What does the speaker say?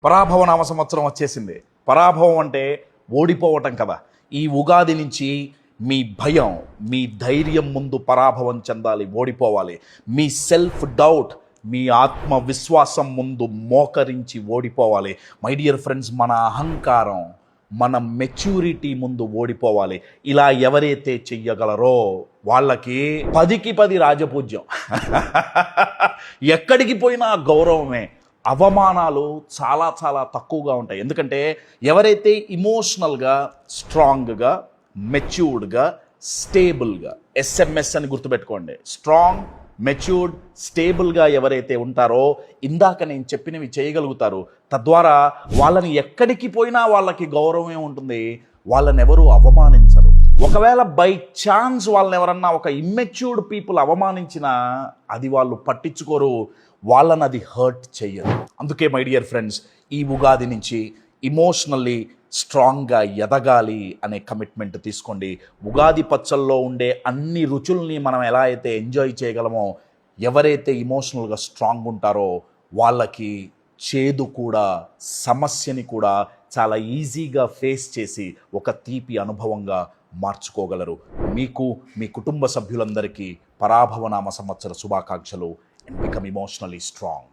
పరాభవ నామ సంవత్సరం వచ్చేసింది. పరాభవం అంటే ఓడిపోవటం కదా. ఈ ఉగాది నుంచి మీ భయం, మీ ధైర్యం ముందు పరాభవం చెందాలి, ఓడిపోవాలి. మీ సెల్ఫ్ డౌట్, మీ ఆత్మవిశ్వాసం ముందు మోకరించి ఓడిపోవాలి. మై డియర్ ఫ్రెండ్స్, మన అహంకారం, మన మెచ్యూరిటీ ముందు ఓడిపోవాలి. ఇలా ఎవరైతే చెయ్యగలరో వాళ్ళకి 10కి 10 రాజపూజ్యం. ఎక్కడికి పోయినా గౌరవమే. అవమానాలు చాలా చాలా తక్కువగా ఉంటాయి. ఎందుకంటే ఎవరైతే ఇమోషనల్గా, స్ట్రాంగ్గా, మెచ్యూర్డ్గా, స్టేబుల్గా, ఎస్ఎంఎస్ అని గుర్తుపెట్టుకోండి, స్ట్రాంగ్, మెచ్యూర్డ్, స్టేబుల్గా ఎవరైతే ఉంటారో ఇందాక నేను చెప్పినవి చేయగలుగుతారు. తద్వారా వాళ్ళని ఎక్కడికి పోయినా వాళ్ళకి గౌరవమే ఉంటుంది. వాళ్ళని ఎవరు అవమానించరు. ఒకవేళ బై ఛాన్స్ వాళ్ళని ఎవరన్నా ఒక ఇమ్మెచ్యూర్డ్ పీపుల్ అవమానించినా అది వాళ్ళు పట్టించుకోరు, వాళ్ళని అది హర్ట్ చెయ్యరు. అందుకే మై డియర్ ఫ్రెండ్స్, ఈ ఉగాది నుంచి ఇమోషనల్లీ స్ట్రాంగ్గా ఎదగాలి అనే కమిట్మెంట్ తీసుకోండి. ఉగాది పచ్చల్లో ఉండే అన్ని రుచుల్ని మనం ఎలా అయితే ఎంజాయ్ చేయగలమో, ఎవరైతే ఇమోషనల్గా స్ట్రాంగ్ ఉంటారో వాళ్ళకి చేదు కూడా, సమస్యని కూడా చాలా ఈజీగా ఫేస్ చేసి ఒక తీపి అనుభవంగా మార్చుకోగలరు. మీకు, మీ కుటుంబ సభ్యులందరికీ పరాభవనామ సంవత్సర శుభాకాంక్షలు. And become emotionally strong.